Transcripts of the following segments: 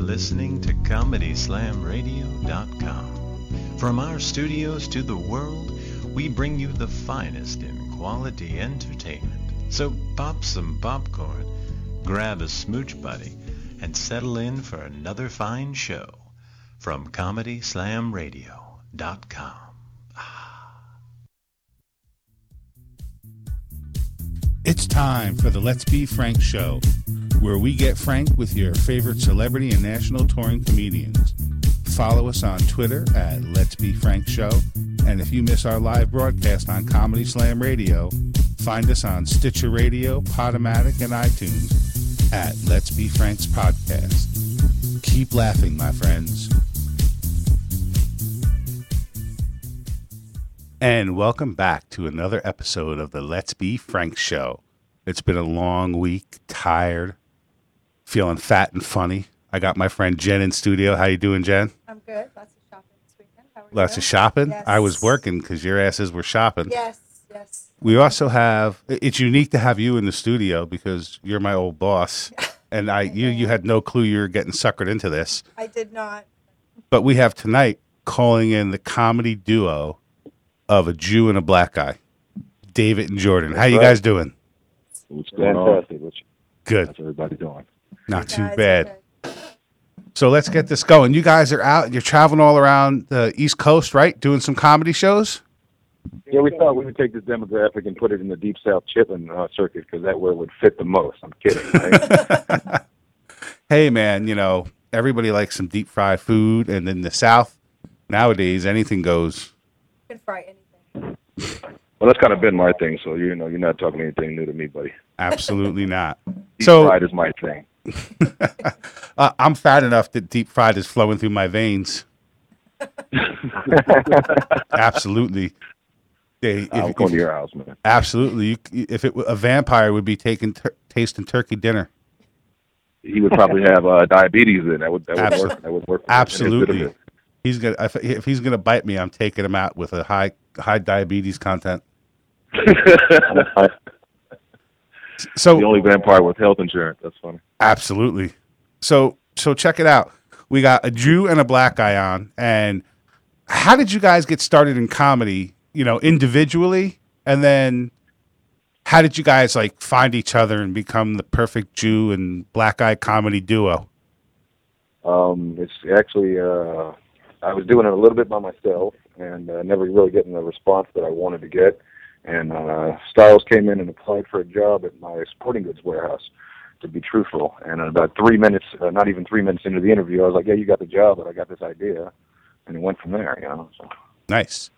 listening to ComedySlamRadio.com. From our studios to the world, we bring you the finest in quality entertainment. So pop some popcorn, grab a smooch buddy, and settle in for another fine show from ComedySlamRadio.com. It's time for the Let's Be Frank show, where we get frank with your favorite celebrity and national touring comedians. Follow us on Twitter at Let's Be Frank Show, and if you miss our live broadcast on Comedy Slam Radio, find us on Stitcher Radio, Podomatic, and iTunes at Let's Be Frank's podcast. Keep laughing, my friends. And welcome back to another episode of the Let's Be Frank show. It's been a long week, tired, feeling fat and funny. I got my friend Jen in studio. How you doing, Jen? I'm good. Lots of shopping this weekend. How are you? Lots of shopping? Yes. I was working because your asses were shopping. Yes. We also have, it's unique to have you in the studio because you're my old boss. And you had no clue you were getting suckered into this. I did not. But we have tonight calling in the comedy duo of a Jew and a black guy, David and Jordan. How you guys doing? What's going on? Good. How's everybody doing? Not too bad. Okay. So let's get this going. You guys are out. You're traveling all around the East Coast, right? Doing some comedy shows? Yeah, we thought we would take this demographic and put it in the Deep South Chitlin circuit because that where it would fit the most. I'm kidding, right? Hey, man, you know, everybody likes some deep fried food. And in the South, nowadays, anything goes. You can fry anything. Well, that's kind of been my thing, so you're not talking anything new to me, buddy. Absolutely not. Deep fried is my thing. I'm fat enough that deep fried is flowing through my veins. Absolutely. Yeah, I'm going to your house, man. Absolutely. If a vampire would be tasting turkey dinner. He would probably have diabetes. Then that would work. That would work. Absolutely. If he's gonna bite me, I'm taking him out with a high diabetes content. So the only vampire with health insurance. That's funny. Absolutely. So check it out. We got a Jew and a black guy on. And how did you guys get started in comedy? You know, individually, and then how did you guys like find each other and become the perfect Jew and black guy comedy duo? It's actually I was doing it a little bit by myself and never really getting the response that I wanted to get. And Styles came in and applied for a job at my sporting goods warehouse, to be truthful. And about 3 minutes, not even 3 minutes into the interview, I was like, "Yeah, you got the job, but I got this idea," and it went from there. You know. So. Nice.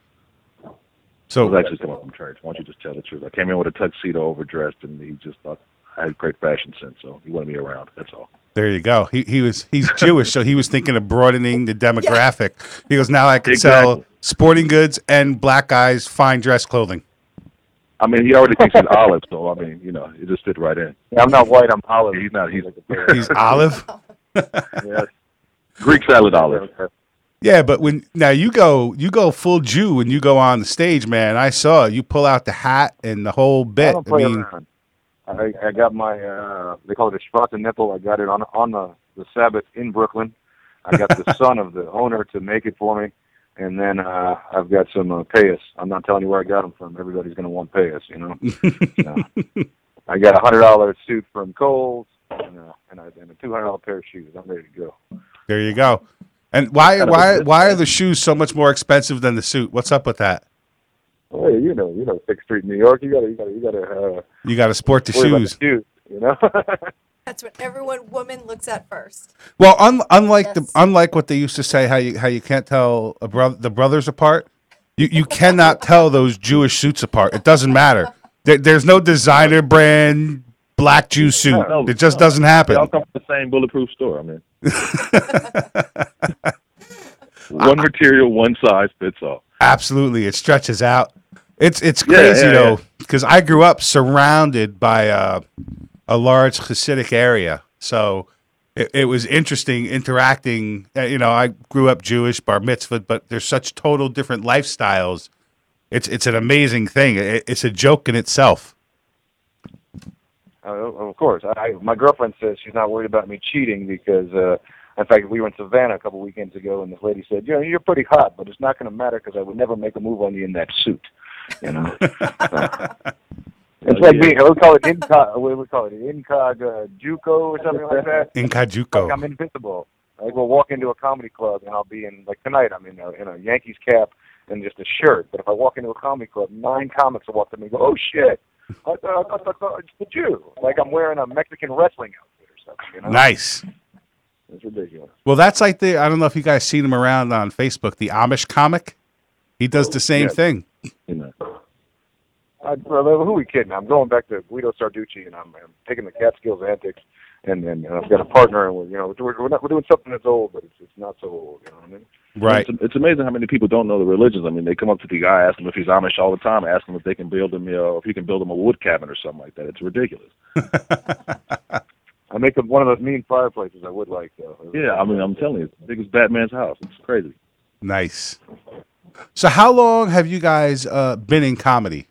So I was actually coming from church. Why don't you just tell the truth? I came in with a tuxedo, overdressed, and he just thought I had great fashion sense, so he wanted me around. That's all. There you go. He's Jewish, so he was thinking of broadening the demographic. Yeah. He goes, now I can sell sporting goods and black guys fine dress clothing. I mean, he already thinks he's olive, so I mean, you know, it just fit right in. Yeah, I'm not white. I'm olive. He's not. He's olive. Yes. Greek salad olive. Yeah, but when now you go full Jew when you go on the stage, man. I saw you pull out the hat and the whole bit. I don't play around. I got my they call it a Schwarze nipple. I got it on the Sabbath in Brooklyn. I got the son of the owner to make it for me, and then I've got some payas. I'm not telling you where I got them from. Everybody's going to want payas, you know. I got a $100 suit from Kohl's and a $200 pair of shoes. I'm ready to go. There you go. And why are the shoes so much more expensive than the suit? What's up with that? Oh, you know, 6th Street, New York. You gotta sport the shoes. You know. That's what woman looks at first. Well, unlike what they used to say, how you can't tell the brothers apart. You cannot tell those Jewish suits apart. It doesn't matter. There's no designer brand black Jew suit. No, it just doesn't happen. They all come from the same bulletproof store. I mean, one material, one size fits all. Absolutely, it stretches out. It's crazy though, because I grew up surrounded by a large Hasidic area, so it was interesting interacting. You know, I grew up Jewish, bar mitzvah, but there's such total different lifestyles. It's an amazing thing. It's a joke in itself. Of course. My girlfriend says she's not worried about me cheating because In fact, we were in Savannah a couple weekends ago, and this lady said, "You know, you're pretty hot, but it's not going to matter because I would never make a move on you in that suit." You know. It's like me. We call it incog juco or something like that. Inkajuko. Like I'm invisible. I will walk into a comedy club and I'll be in, like tonight, I'm in a Yankees cap and just a shirt. But if I walk into a comedy club, 9 comics will walk up to me and go, "Oh shit, I thought it's the Jew." Like I'm wearing a Mexican wrestling outfit or something. You know? Nice. It's ridiculous. Well, that's like I don't know if you guys seen him around on Facebook, the Amish comic. He does the same thing. You know. Who are we kidding? I'm going back to Guido Sarducci, and I'm taking the Catskills antics, and I've got a partner, and we're doing something that's old, but it's not so old. You know what I mean? Right. It's amazing how many people don't know the religions. I mean, they come up to the guy, ask him if he's Amish all the time, ask him if they can build him, if he can build him a wood cabin or something like that. It's ridiculous. I make one of those mean fireplaces I would like, though. Yeah, I mean, I'm telling you, it's as big as Batman's house. It's crazy. Nice. So how long have you guys been in comedy?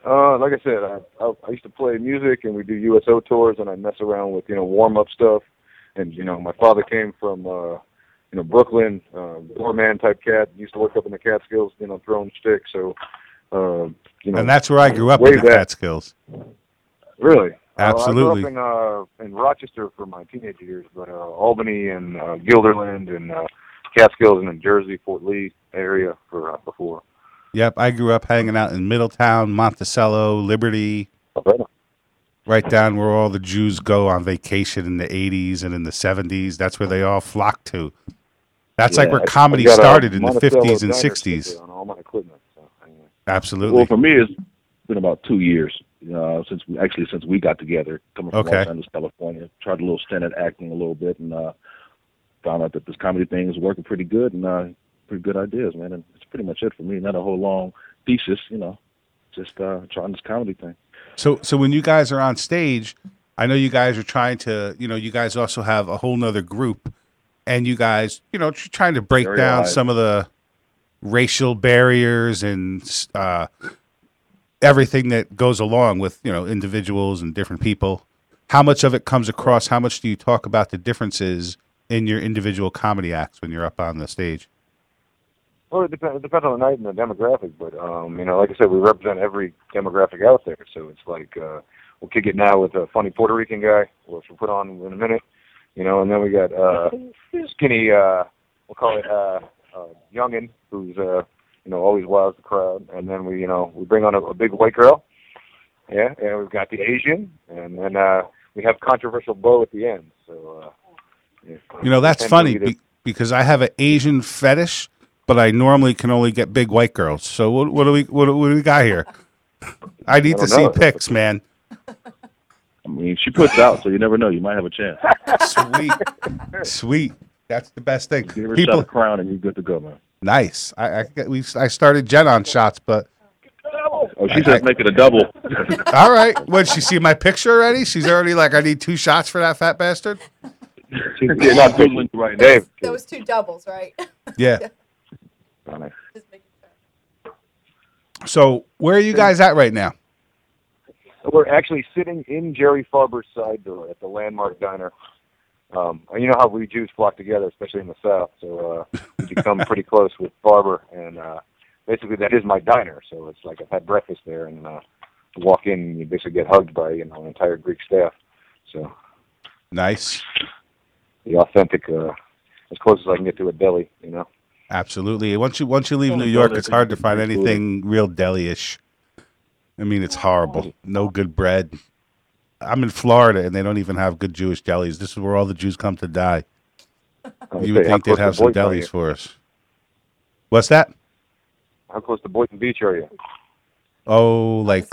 Like I said, I used to play music, and we do USO tours, and I mess around with warm-up stuff. And my father came from Brooklyn, doorman type cat. Used to work up in the Catskills, throwing sticks. So and that's where I grew up in the Catskills. Really? Absolutely. I grew up in Rochester for my teenage years, but Albany and Guilderland and Catskills and in Jersey, Fort Lee area for before. Yep, I grew up hanging out in Middletown, Monticello, Liberty, right down where all the Jews go on vacation in the 80s and in the 70s. That's where they all flock to. That's like where comedy started in the 50s and 60s. On all my equipment. So, anyway. Absolutely. Well, for me, it's been about 2 years since we got together, coming from Los Angeles, California. Tried a little stint at acting a little bit, and found out that this comedy thing is working pretty good, and pretty good ideas, man. And it's pretty much it for me. Not a whole long thesis, just trying this comedy thing. So when you guys are on stage, I know you guys are trying to, you guys also have a whole nother group, and you guys, trying to break down some of the racial barriers and everything that goes along with, individuals and different people. How much of it comes across? How much do you talk about the differences in your individual comedy acts when you're up on the stage? Well, it depends on the night and the demographic, but like I said, we represent every demographic out there. So it's like we'll kick it now with a funny Puerto Rican guy, which we'll put on in a minute, and then we got skinny, we'll call it youngin, who's always wows the crowd, and then we bring on a big white girl, and we've got the Asian, and then we have controversial Beau at the end. So that's funny because I have an Asian fetish, but I normally can only get big white girls. So what do we got here? I need to see pics, man. I mean, she puts out, so you never know. You might have a chance. Sweet. That's the best thing. Give her a shot of Crown, and you're good to go, man. Nice. I started Jen on shots, but she says make it a double. All right. What, she see my picture already? She's already like, I need 2 shots for that fat bastard. She's not Googling right now. Dave. Those 2 doubles, right? Yeah. Just making sure. So where are you guys at right now? We're actually sitting in Jerry Farber's side door at the Landmark Diner. You know how we Jews flock together, especially in the South. So we become pretty close with Farber, and basically that is my diner. So it's like I've had breakfast there, and walk in, and you basically get hugged by an entire Greek staff. So nice. The authentic, as close as I can get to a deli, Absolutely. Once you leave New York, it's hard to find anything real deli-ish. I mean, it's horrible. No good bread. I'm in Florida, and they don't even have good Jewish delis. This is where all the Jews come to die. You would think they'd have some delis for us. What's that? How close to Boynton Beach are you? Oh, like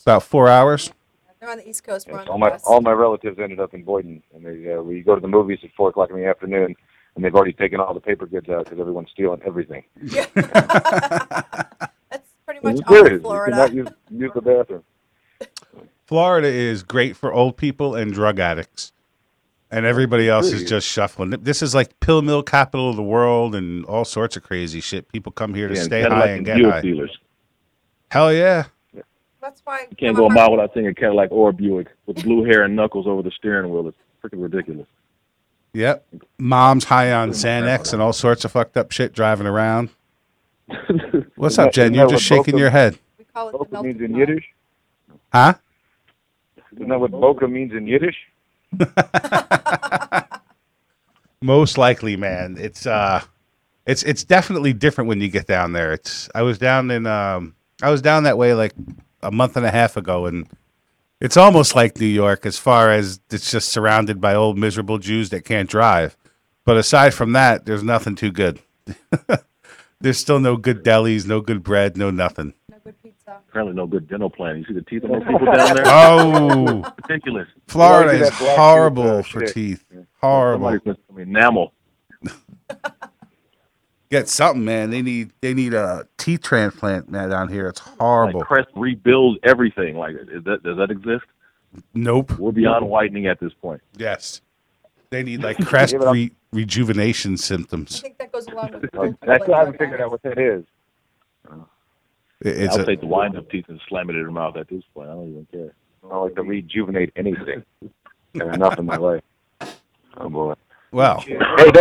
about 4 hours. They're on the East Coast. Yes, all my relatives ended up in Boynton, and we go to the movies at 4 o'clock in the afternoon, and they've already taken all the paper goods out because everyone's stealing everything. Yeah. That's pretty much all of Florida. You cannot use the bathroom. Florida is great for old people and drug addicts, and everybody else is just shuffling. This is like pill mill capital of the world and all sorts of crazy shit. People come here to stay high and get high. Dealers. Hell yeah. That's why you can't go a mile without seeing a Cadillac or a Buick with blue hair and knuckles over the steering wheel. It's freaking ridiculous. Yep. Mom's high on Xanax and all sorts of fucked up shit driving around. What's up, Jen? You're just shaking your head. We call it the Boca means melting in pot. Yiddish? Huh? Isn't that what Boca means in Yiddish? Most likely, man. It's definitely different when you get down there. I was down that way like a month and a half ago, and it's almost like New York as far as it's just surrounded by old miserable Jews that can't drive. But aside from that, there's nothing too good. There's still no good delis, no good bread, no nothing. No good pizza. Apparently no good dental plan. You see the teeth on those people down there? Oh, Ridiculous. Florida You is always get that black horrible tooth, for shit. teeth. Horrible. Somebody's missing some enamel. Get something, man. They need a teeth transplant, man, down here. It's horrible. Like Crest rebuilds everything. Like, does that exist? Nope. We're beyond whitening at this point. Yes. They need like crest rejuvenation I symptoms. think that goes along with I still haven't figured out what that is. It's I'll take the wind-up teeth and slam it in her mouth at this point. I don't even care. I don't like to rejuvenate anything. Enough in my life. Oh boy. well, Hey,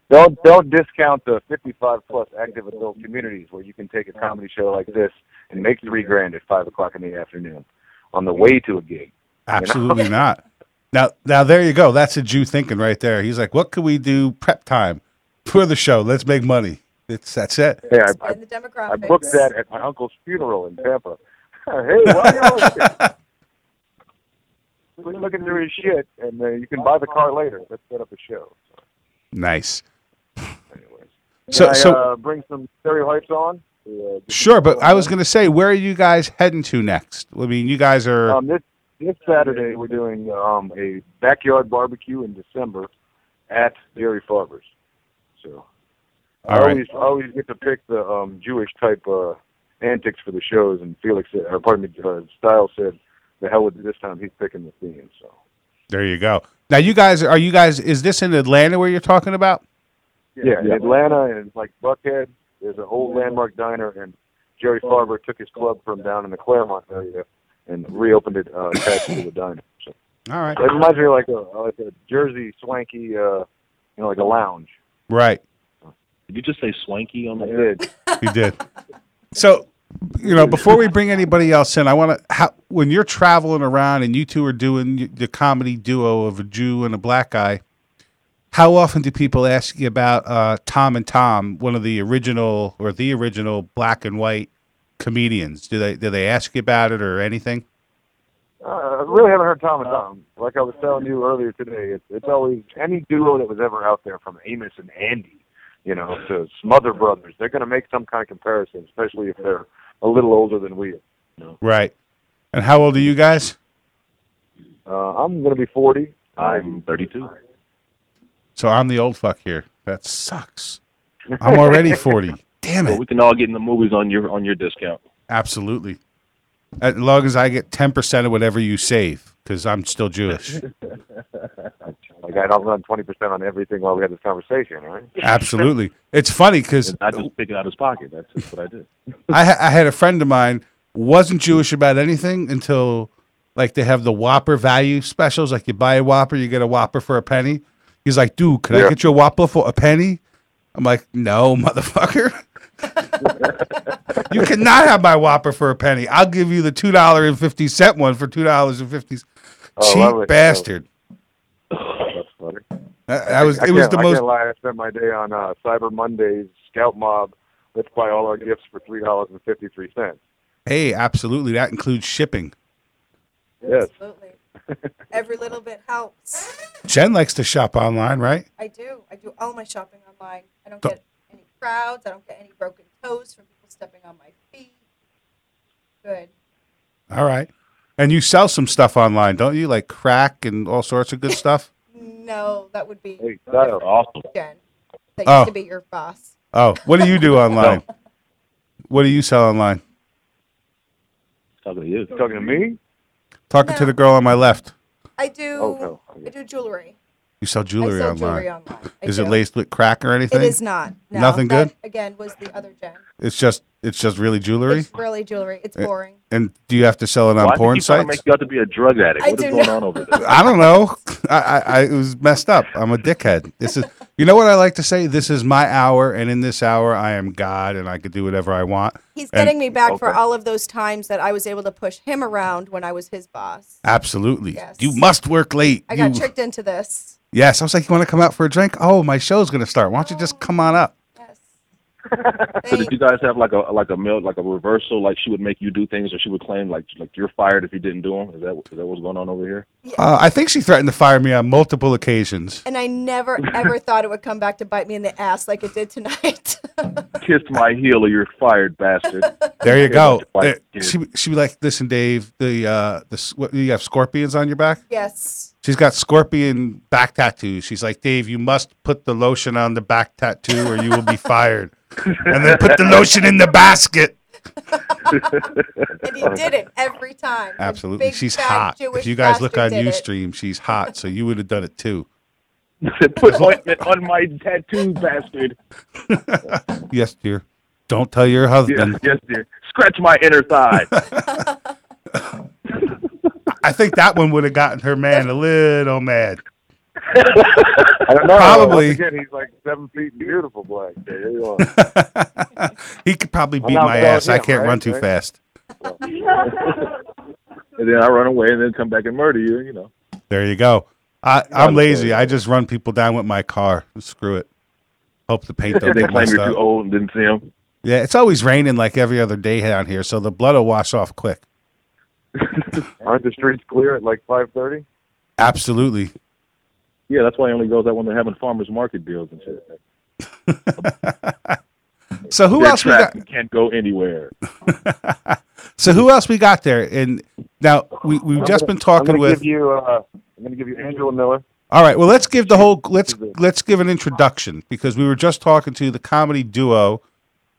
don't discount the 55+ active adult communities where you can take a comedy show like this and make $3,000 at 5:00 in the afternoon on the way to a gig. absolutely not. Now there you go. That's a Jew thinking right there. He's like, what could we do prep time for the show? Let's make money. That's it. Hey, and the demographics. I booked that at my uncle's funeral in Tampa. Hey, why we're looking through his shit, and you can buy the car later. Let's set up a show. Nice. Anyways, So can I bring some stereotypes on? sure, but I was going to say, where are you guys heading to next? I mean, you guys are This Saturday we're doing a backyard barbecue in December at Jerry Farber's. So All right. I always get to pick the Jewish type antics for the shows, and Felix said, or pardon me, Styles said, the hell with it, this time he's picking the theme. So there you go. Now you guys is this in Atlanta where you're talking about? yeah, in Atlanta and like Buckhead, there's an old landmark diner, and Jerry Farber took his club from down in the Claremont area and reopened it attached to the diner. So All right. it reminds me of like a Jersey swanky, like a lounge. Right. Did you just say swanky on I the air? did. He did. So, before we bring anybody else in, I want to, when you're traveling around and you two are doing the comedy duo of a Jew and a black guy, how often do people ask you about Tom and Tom, one of the original black and white comedians? Do they ask you about it or anything? I really haven't heard Tom and Tom. Like I was telling you earlier today, it's always any duo that was ever out there, from Amos and Andy, to Smother Brothers. They're going to make some kind of comparison, especially if they're a little older than we are. Right. And how old are you guys? I'm going to be 40. I'm 32. So I'm the old fuck here. That sucks. I'm already 40. Damn Well, it. we can all get in the movies on your discount. Absolutely. As long as I get 10% of whatever you save, because I'm still Jewish. Like I'll run 20% on everything while we have this conversation, right? Absolutely. It's funny because I just pick it out of his pocket. That's just what I did. I had a friend of mine, wasn't Jewish about anything until like they have the Whopper value specials. Like you buy a Whopper, you get a Whopper for a penny. He's like, dude, can I get you a Whopper for a penny? I'm like, no, motherfucker. You cannot have my Whopper for a penny. I'll give you the $2.50 one for $2.50. Cheap bastard. That's funny. It was the I most. can't lie. I spent my day on Cyber Mondays, Scout Mob. Let's buy all our gifts for $3.53. Hey, absolutely. That includes shipping. Yes. Absolutely. Every little bit helps. Jen likes to shop online, right? I do all my shopping online. I don't get any crowds. I don't get any broken toes from people stepping on my feet. Good. All right. And you sell some stuff online, don't you? Like crack and all sorts of good stuff? No, that would be Hey, Styles. Awesome. Jen. That used to be your boss. Oh, what do you do online? What do you sell online? Talking to you. Talking to me? Talking to the girl on my left. I do. Oh, no. I do jewelry. You sell I jewelry sell online. jewelry online. Is it laced with crack or anything? It is not. No, Nothing that, good? Again, was the other gen. It's just really jewelry? It's really jewelry. It's boring. And do you have to sell it on Why porn do you trying to sites? make you out to be a drug addict? What is going on over there? I don't know. It was messed up. I'm a dickhead. This is, you know what I like to say? This is my hour, and in this hour, I am God, and I can do whatever I want. He's getting me back for all of those times that I was able to push him around when I was his boss. Absolutely. Yes. You must work late. I got tricked into this. Yes. I was like, you want to come out for a drink? Oh, my show's going to start. Why don't you just come on up? Yes. So did you guys have like a reversal? Like she would make you do things, or she would claim like you're fired if you didn't do them? Is that what's going on over here? Yeah. I think she threatened to fire me on multiple occasions. And I never ever thought it would come back to bite me in the ass like it did tonight. Kissed my heel, or you're fired, bastard. There you go. She'd be like, listen, Dave, what, you have scorpions on your back? Yes. She's got scorpion back tattoos. She's like, Dave, you must put the lotion on the back tattoo or you will be fired. And then put the lotion in the basket. And he did it every time. Absolutely. She's hot. If you guys look on Ustream, she's hot. So you would have done it too. Put ointment on my tattoo, bastard. Yes, dear. Don't tell your husband. Yes, dear. Scratch my inner thigh. I think that one would have gotten her man a little mad. I don't know. Probably. Again, he's like 7 feet beautiful black. There you are. He could probably beat my ass. I can't run too fast. And then I run away and then come back and murder you, you know. There you go. I'm lazy. I just run people down with my car. Screw it. Hope the paint don't They get claim messed you're up. too old and didn't see them. Yeah, it's always raining like every other day down here, so the blood will wash off quick. Aren't the streets clear at like 5:30? Absolutely. Yeah, that's why he only goes out when they're having farmers market deals and shit. So who else we got? You can't go anywhere. So who else we got there? And now we've just been talking with. I'm going to give you Angela Miller. All right. Well, let's give let's give an introduction because we were just talking to the comedy duo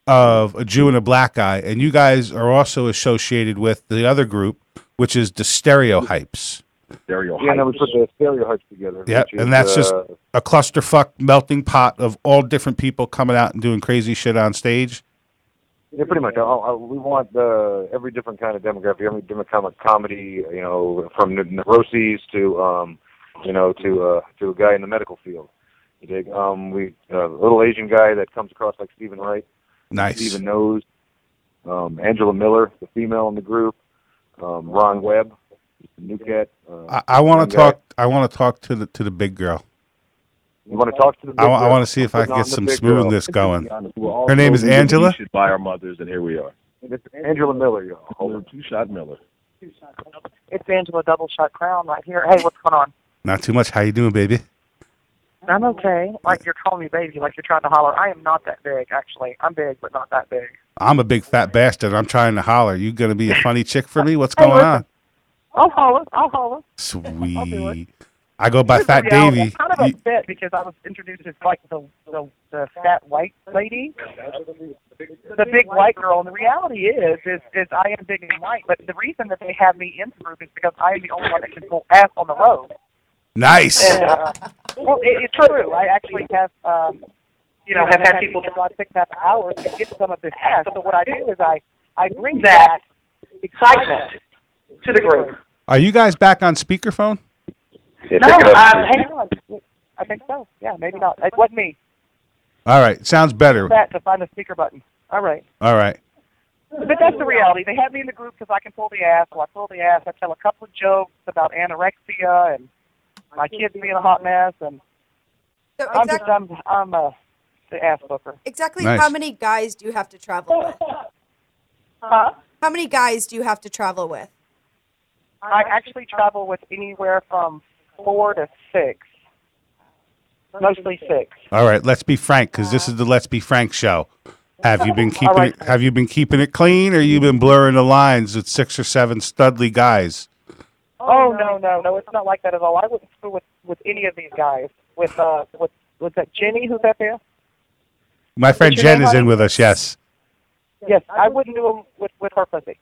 of a Jew and a black guy, and you guys are also associated with the other group, which is the Stereohypes. Stereohypes. Yeah, and then we put the Stereohypes together. Yeah, and that's just a clusterfuck melting pot of all different people coming out and doing crazy shit on stage. Yeah, pretty much. We want every different kind of demographic, every different kind of comedy. You know, from neuroses to to a guy in the medical field. You dig? We a little Asian guy that comes across like Stephen Wright. Nice. Stephen Knows. Angela Miller, the female in the group. Ron Webb, the new cat. I want to talk. I want to talk to the big girl. You want to talk to the big girl? I want to see if I can get some smoothness going. Her name is We Angela? should buy our mothers, and here we are. It's Angela Miller, y'all. Hold on, two-shot Miller. It's Angela Double Shot Crown right here. Hey, what's going on? Not too much. How you doing, baby? I'm okay. Like you're calling me baby, like you're trying to holler. I am not that big, actually. I'm big, but not that big. I'm a big fat bastard. I'm trying to holler. You gonna be a funny chick for me? What's Hey, going listen. on? I'll holler. Sweet. I go by Here's Fat the reality. Davy. I'm kind of upset because I was introduced as like the fat white lady, the big white girl. And the reality is I am big and white. But the reason that they have me in the group is because I am the only one that can pull ass on the road. Nice. And, well, it's true. I actually have, have had people drive 6.5 hours to get some of this ass. So what I do is I bring that excitement to the group. Are you guys back on speakerphone? Yeah, No, pick it up. hang on. I think so. Yeah, maybe not. It wasn't me. All right. Sounds better. That to find the speaker button. All right. All right. But that's the reality. They have me in the group because I can pull the ass. So I pull the ass. I tell a couple of jokes about anorexia and my kids being a hot mess, and So I'm the ass booker. exactly Nice. how many guys do you have to travel with? Huh? How many guys do you have to travel with? I actually travel with anywhere from 4 to 6. Mostly 6. All right. Let's be frank, because this is the Let's Be Frank show. Have you been keeping right. it? Have you been keeping it clean, or you been blurring the lines with 6 or 7 studly guys? Oh no! It's not like that at all. I wouldn't screw with any of these guys. With that Jenny who's out there? My friend What's your Jen name, is in honey? with us. Yes. Yes, I wouldn't do them with her pussy.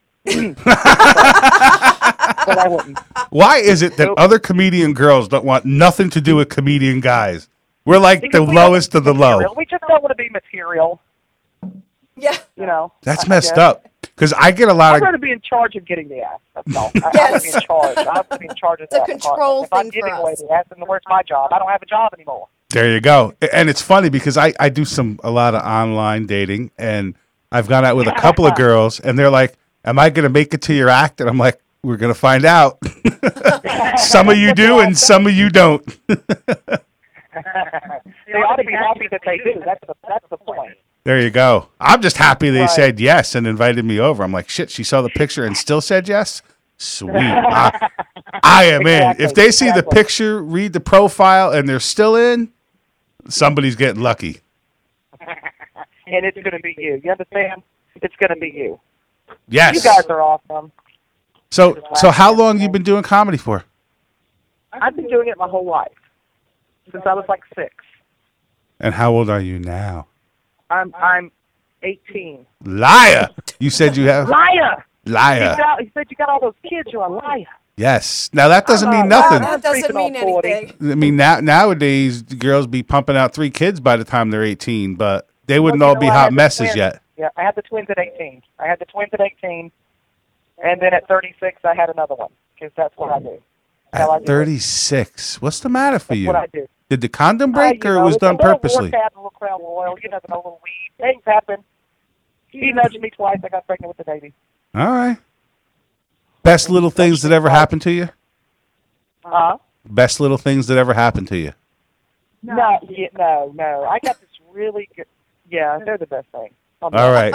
But I wouldn't. Why is it that other comedian girls don't want nothing to do with comedian guys? We're like Because the lowest of the low. We just don't want to be material. Yeah. You know. That's messed up. Because I get a lot I'd of... rather be in charge of getting the ass. That's all. I Yes. want to be in charge. I have to be in charge of It's a that control department. If I'm thing giving for away us. the ass, then where's my job? I don't have a job anymore. There you go. And it's funny because I do a lot of online dating, and I've gone out with a couple of girls, and they're like, am I going to make it to your act? And I'm like, we're going to find out. Some of you do, and some of you don't. They ought to be happy that they do. That's the point. There you go. I'm just happy they Right. said yes and invited me over. I'm like, shit, she saw the picture and still said yes? Sweet. I am Exactly, in. If they see the exactly. picture, read the profile, and they're still in, somebody's getting lucky. And it's going to be you. You understand? It's going to be you. Yes. You guys are awesome. So how long you been doing comedy for? I've been doing it my whole life. Since I was like 6. And how old are you now? I'm 18. Liar. You said you have... Liar! Liar. You said you got all those kids. You're a liar. Yes. Now, that doesn't mean Wow, nothing. That doesn't creeping on mean 40. anything. I mean, nowadays, girls be pumping out 3 kids by the time they're 18, but they wouldn't all be I hot had the messes twins. yet. Yeah, I had the twins at 18. And then at 36, I had another one, because that's what I do. How I At do it. 36. What's the matter for That's you? what I do. Did the condom break, You or know, it was it's done a little purposely? War cat, a little Crown Royal, you never know, a little weed. Things happen. He nudged me twice. I got pregnant with the baby. All right. Best little things that ever happened to you? Best little things that ever happened to you? No. I got this really good. Yeah, they're the best thing. All right.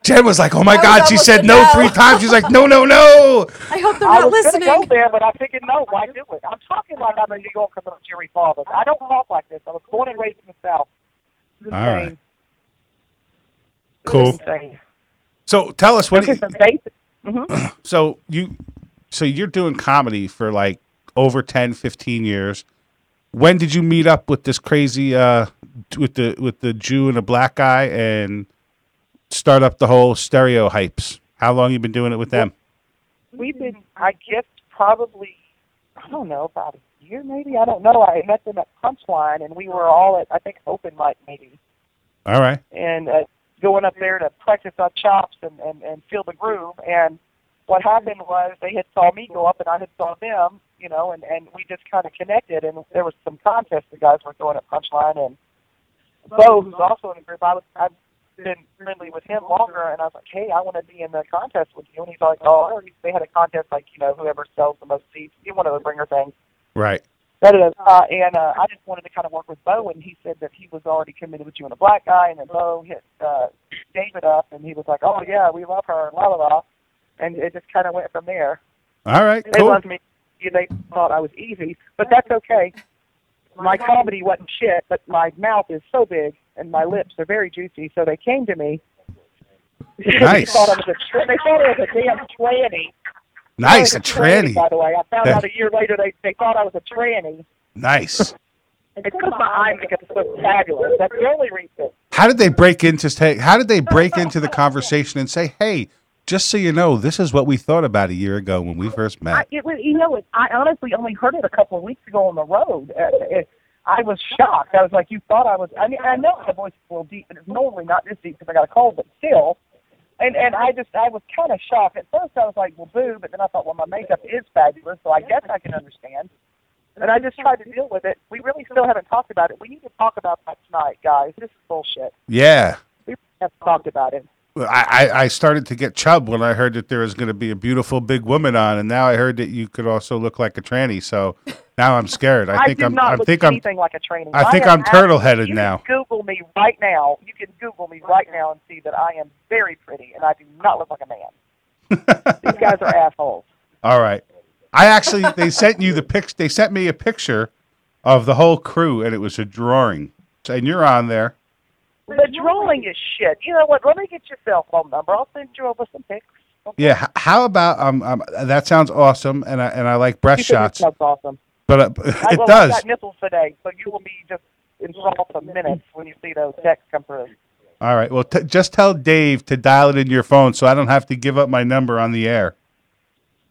Jen was like, oh my I was God. She almost said a no no. 3 times. She's like, no. I hope they're I not was going to go listening. there, but I figured, no, why do it? I'm talking like I'm a New Yorker from Jerry Fathers. I don't talk like this. I was born and raised in the South. It's All right. insane. Cool. It's insane. So tell us what. Okay, so basic. So you're doing comedy for like over 10, 15 years. When did you meet up with this crazy with the Jew and a black guy and start up the whole stereo hypes? How long you been doing it with them? We've been, I guess, probably, I don't know, about a year maybe. I don't know. I met them at Punchline, and we were all at, I think, open mic maybe. All right. And going up there to practice our chops and feel the groove. And what happened was they had saw me go up, and I had saw them, you know, and we just kind of connected. And there was some contests the guys were throwing at Punchline. And Bo, who's also in the group, I've been friendly with him longer, and I was like, hey, I want to be in the contest with you. And he's like, oh, they had a contest like, you know, whoever sells the most seats, one of the bringer things. Right. And I just wanted to kind of work with Bo, and he said that he was already committed with you and a black guy, and then Bo hit David up, and he was like, oh, yeah, we love her, la, la, la. And it just kind of went from there. All right. They Cool. loved me. They thought I was easy, but that's okay. My comedy wasn't shit, but my mouth is so big, and my lips are very juicy, so they came to me. Nice. They thought I was a damn tranny. Nice. I A was tranny. by the way. I found out a year later they thought I was a tranny. Nice. It's because my eye makeup is so fabulous. That's the only reason. How did they break into the conversation and say, hey, just so you know, this is what we thought about a year ago when we first met? I honestly only heard it a couple of weeks ago on the road. I was shocked. I was like, you thought I was... I mean, I know my voice is a little deep, but it's normally not this deep because I got a cold, but still. And I was kind of shocked. At first I was like, well, boo, but then I thought, well, my makeup is fabulous, so I guess I can understand. And I just tried to deal with it. We really still haven't talked about it. We need to talk about that tonight, guys. This is bullshit. Yeah. We haven't talked about it. I started to get chub when I heard that there was going to be a beautiful big woman on, and now I heard that you could also look like a tranny. So now I'm scared. I think do I'm. not I look think I'm. anything like a tranny. I think am I'm turtle-headed you now. Can Google me right now. You can Google me right now and see that I am very pretty, and I do not look like a man. These guys are assholes. All right. They sent you the pics. They sent me a picture of the whole crew, and it was a drawing, and you're on there. The drawing is shit. You know what? Let me get your cell phone number. I'll send you over some pics. Okay? Yeah. How about that sounds awesome, and I like breast shots. That's awesome. But it I does. got nipples today, so you will be just enthralled for minutes when you see those texts come through. All right. Well, just tell Dave to dial it in your phone so I don't have to give up my number on the air.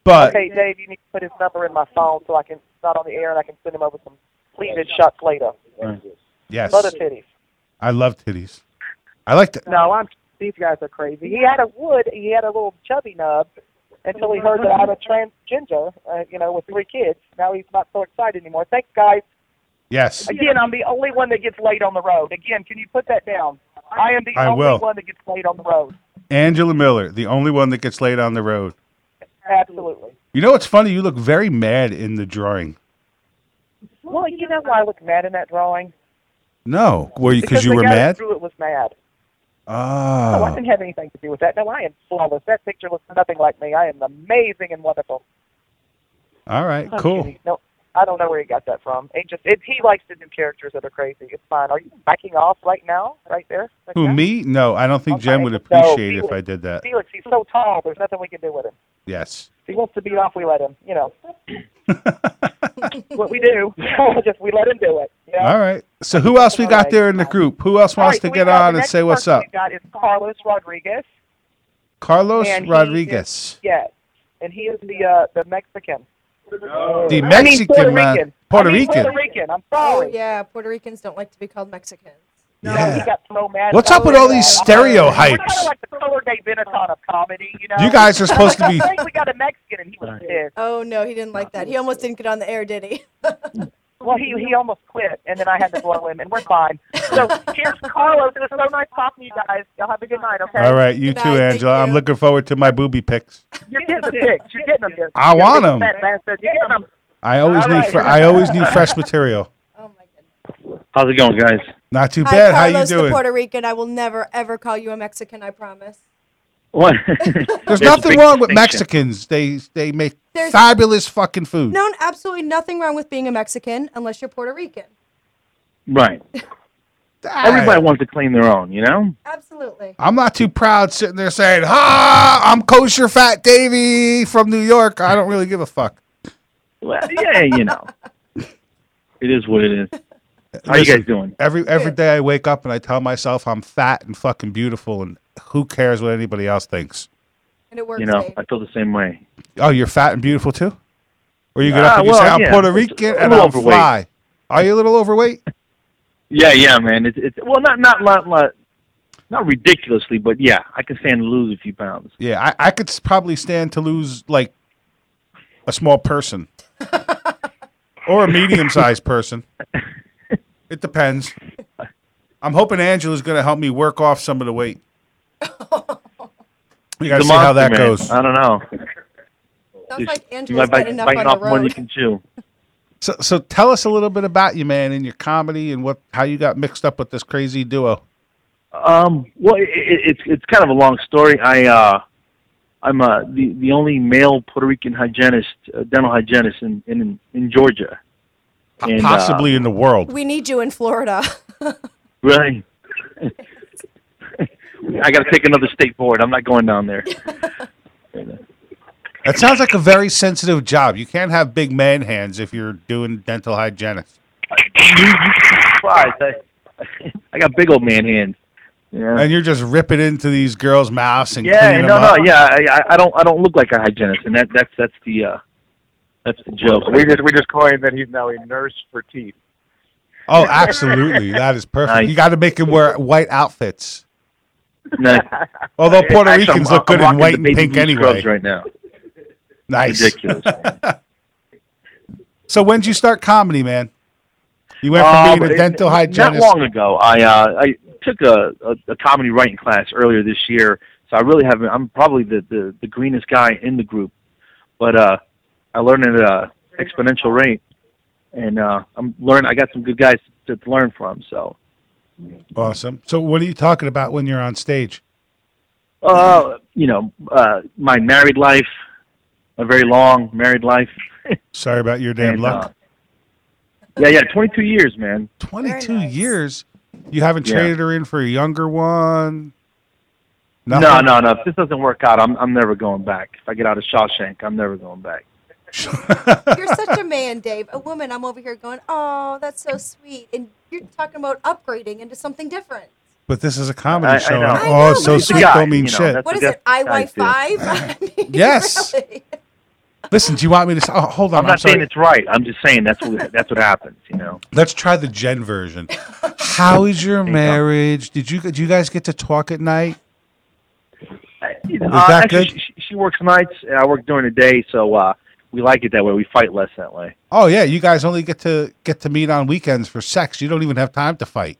But okay, Dave, you need to put his number in my phone so I can not on the air and I can send him over some cleavage shots later. yes, Mother titties. I love titties. I like to. No, these guys are crazy. He had a little chubby nub until he heard that I'm a transgender, with 3 kids. Now he's not so excited anymore. Thanks, guys. Yes. Again, I'm the only one that gets laid on the road. Again, can you put that down? I am the only one that gets laid on the road. Angela Miller, the only one that gets laid on the road. Absolutely. You know what's funny? You look very mad in the drawing. Well, you know why I look mad in that drawing? No. Were you because you were the guy mad? that drew it was mad. Oh. No, I didn't have anything to do with that. No, I am flawless. That picture looks nothing like me. I am amazing and wonderful. All right, cool. No, I don't know where he got that from. He likes to do characters that are crazy. It's fine. Are you backing off right now? Right there? Right Who, now? me? No, I don't think Okay. Jen would appreciate it if I did that. Felix, he's so tall, there's nothing we can do with him. Yes. If he wants to beat off, we let him, what we do. We let him do it. All right. So who else we got there in the group? Who else wants to get on and say what's up? We got is Carlos Rodriguez. Carlos Rodriguez. Yes. And he is the Mexican. The Mexican man. Puerto Rican. Puerto Rican. I'm sorry. Oh, yeah, Puerto Ricans don't like to be called Mexicans. No, Yeah. he got so mad. What's up with all these We're stereotypes? kind of like the Color Day Benetton of comedy, You guys are supposed to be. I think we got a Mexican, and he was pissed. Oh, no, he didn't like that. He almost didn't get on the air, did he? Well, he almost quit, and then I had to blow him, and we're fine. So here's Carlos. It was so nice talking to you guys. Y'all have a good night, okay? All right, you Good too, night, thank Angela. I'm you. looking forward to my booby pics. You're getting the pics. You're getting them. Here. I want them. You're getting them. I always need fresh material. Oh, my goodness. How's it going, guys? Not too Hi, bad. How you Carlos, the doing? Puerto Rican. I will never, ever call you a Mexican, I promise. What? There's nothing wrong with Mexicans. They make fabulous fucking food. No, absolutely nothing wrong with being a Mexican unless you're Puerto Rican. Right. Everybody wants to claim their own, Absolutely. I'm not too proud sitting there saying, I'm kosher fat Davy from New York. I don't really give a fuck. Well, yeah, It is what it is. How you guys doing? Every day I wake up and I tell myself I'm fat and fucking beautiful, and who cares what anybody else thinks? And it works, I feel the same way. Oh, you're fat and beautiful too? Or you get up and you say, I'm Puerto Rican and I'm fly. Are you a little overweight? Yeah, man. It's well, not ridiculously, but yeah, I can stand to lose a few pounds. Yeah, I could probably stand to lose like a small person or a medium-sized person. It depends. I'm hoping Angela's going to help me work off some of the weight. We got to see how that goes. I don't know. Sounds like Angela's got enough on biting the off more than you road. can chew. So tell us a little bit about you, man, and your comedy and how you got mixed up with this crazy duo. Well, it's kind of a long story. I'm the only male Puerto Rican hygienist, dental hygienist in Georgia. And, possibly in the world. We need you in Florida. Really? I got to take another state board. I'm not going down there. That sounds like a very sensitive job. You can't have big man hands if you're doing dental hygienist. You'd be surprised. I got big old man hands. Yeah. And you're just ripping into these girls' mouths and yeah, cleaning them up. I don't look like a hygienist, and that's the joke. We just coined that he's now a nurse for teeth. Oh, absolutely. That is perfect. Nice. You got to make him wear white outfits. Nice. Although Puerto Actually, Ricans look good I'm in white rocking and the baby pink blue anyway. scrubs right now. Nice. Ridiculous. So when'd you start comedy, man? You went from being a dental hygienist. Not long ago. I took a comedy writing class earlier this year, so I really haven't. I'm probably the greenest guy in the group, but I learned at an exponential rate, and I'm learning. I got some good guys to learn from. So Awesome. So what are you talking about when you're on stage? my married life, a very long married life. Sorry about your damn And, luck. 22 years, man. 22 nice. years? You haven't traded her in for a younger one? Nothing? No. If this doesn't work out, I'm never going back. If I get out of Shawshank, I'm never going back. You're such a man, Dave. A woman, I'm over here going, oh, that's so sweet. And you're talking about upgrading into something different. But this is a comedy show. know. Oh, so He's sweet like, don't mean shit. What is it, IY5? Yes. Really? Listen, do you want me to? Oh, hold on. I'm not sorry. saying it's right. I'm just saying that's what happens. Let's try the Jen version. How is your marriage? Do you guys get to talk at night? Is that actually, good? She works nights. I work during the day, so we like it that way. We fight less that way. Oh yeah, you guys only get to meet on weekends for sex. You don't even have time to fight.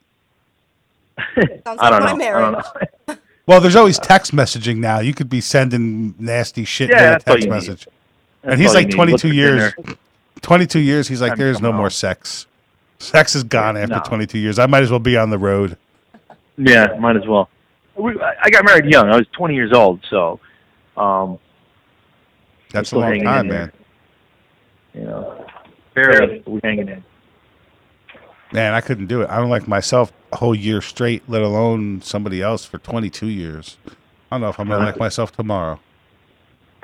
Sounds I like don't my know. marriage. I don't know. Well, there's always text messaging now. You could be sending nasty shit via that's all text you message. That's And he's all like you need. 22 Look for years. dinner. 22 years. He's like, there's no come more out. sex. Sex is gone after No. 22 years. I might as well be on the road. Yeah, might as well. I got married young. I was 20 years old, so That's a still long hanging time, in there. man. Barely. We're hanging in. Man, I couldn't do it. I don't like myself a whole year straight, let alone somebody else for 22 years. I don't know if I'm going to like myself tomorrow.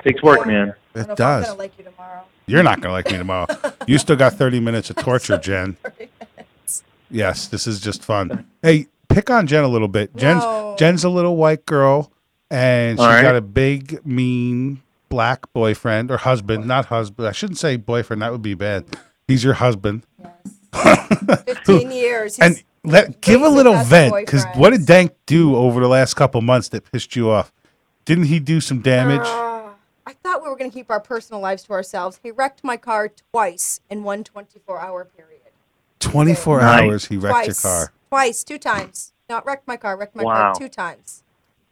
Takes work, man. I don't know It if I'm does. gonna like you tomorrow. You're not going to like me tomorrow. You still got 30 minutes of torture, Jen. 30 minutes. Yes, this is just fun. Hey, pick on Jen a little bit. No. Jen's a little white girl, and she's All right. got a big, mean black boyfriend or husband. Not husband. I shouldn't say boyfriend. That would be bad. He's your husband. Yes. 15 years. And give a He's little the best vent, because boyfriend. what did Dank do over the last couple months that pissed you off? Didn't he do some damage? I thought we were going to keep our personal lives to ourselves. He wrecked my car twice in one 24-hour period. 24 Nice. hours he wrecked your Twice. car. Twice. 2 times. Not wrecked my car. Wrecked my Wow. car 2 times.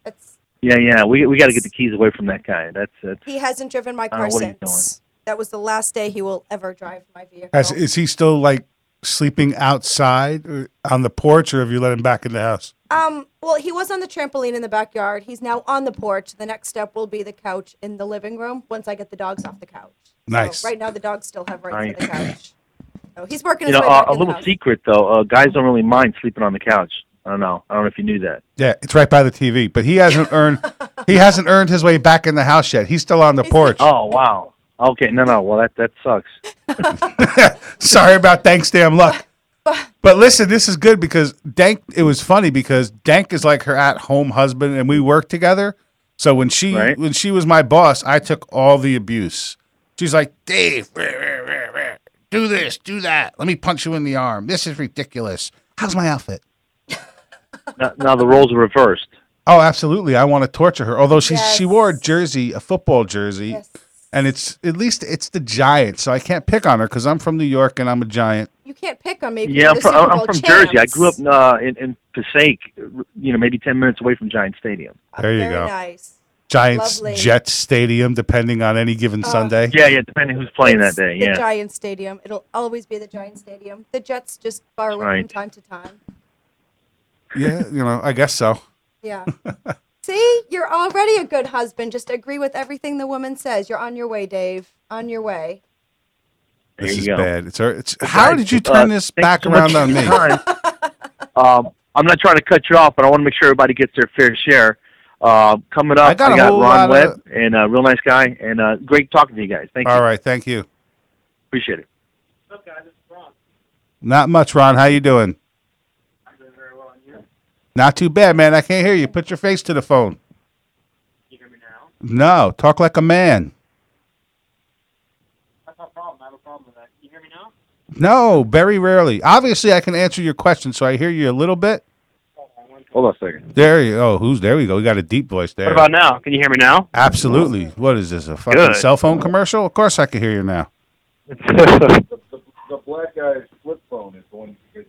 That's. Yeah. We got to get the keys away from that guy. That's He hasn't driven my I car don't know what he's since. That was the last day he will ever drive my vehicle. Is he still like sleeping outside or on the porch, or have you let him back in the house? Well, he was on the trampoline in the backyard. He's now on the porch. The next step will be the couch in the living room once I get the dogs off the couch. Nice. So right now the dogs still have rights to the Nice. couch. So he's working his way back a in the little house. secret though. Guys don't really mind sleeping on the couch. I don't know if you knew that. Yeah, it's right by the TV, but he hasn't earned his way back in the house yet. He's still on the porch. Oh wow. Okay. No. Well, that sucks. Sorry about Dank's damn luck. But listen, this is good because Dank. It was funny because Dank is like her at-home husband, and we work together. So when she was my boss, I took all the abuse. She's like, Dave, do this, do that. Let me punch you in the arm. This is ridiculous. How's my outfit? Now the roles are reversed. Oh, absolutely. I want to torture her. Although she Yes. wore a jersey, a football jersey, Yes. and it's the Giants. So I can't pick on her because I'm from New York and I'm a Giant. You can't pick on me. Yeah, because you're the I'm Super from Bowl Jersey. I champs. grew up in Passaic. Maybe 10 minutes away from Giant Stadium. There you Very go. nice. Giants, Lovely. Jets Stadium, depending on any given Sunday. Yeah, depending who's playing It's that day. the Yeah. Giant Stadium. It'll always be the Giant Stadium. The Jets just borrow it from Right. time to time. Yeah, I guess so. Yeah. See, you're already a good husband. Just agree with everything the woman says. You're on your way, Dave. On your way. There This you is go. bad. How did you turn this Thanks back so much around on for me? your time. I'm not trying to cut you off, but I want to make sure everybody gets their fair share. Coming up, I got a whole Ron lot Webb, of- and a real nice guy, and great talking to you guys. Thank you. All right, thank you. Appreciate it. Not much, Ron. How you doing? Not too bad, man. I can't hear you. Put your face to the phone. You hear me now? No, talk like a man. That's no problem. I have a problem with that. You hear me now? No, very rarely. Obviously, I can answer your question, so I hear you a little bit. Hold on a second. There you go. There we go. We got a deep voice there. What about now? Can you hear me now? Absolutely. What is this, a fucking Good. cell phone commercial? Of course I can hear you now. The black guy's flip phone is going to get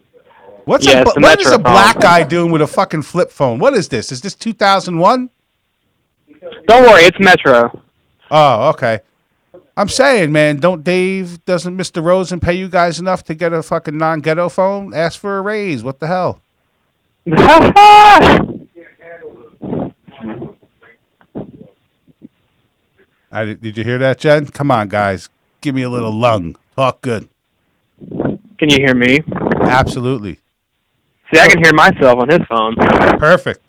What Yeah, it's the is a Metro black phone. guy doing with a fucking flip phone? What is this? Is this 2001? Don't worry, it's Metro. Oh, okay. I'm saying, man, doesn't Mr. Rosen pay you guys enough to get a fucking non-ghetto phone? Ask for a raise. What the hell? Did you hear that, Jen? Come on, guys. Give me a little lung. Talk good. Can you hear me? Absolutely. See, I can hear myself on his phone. Perfect.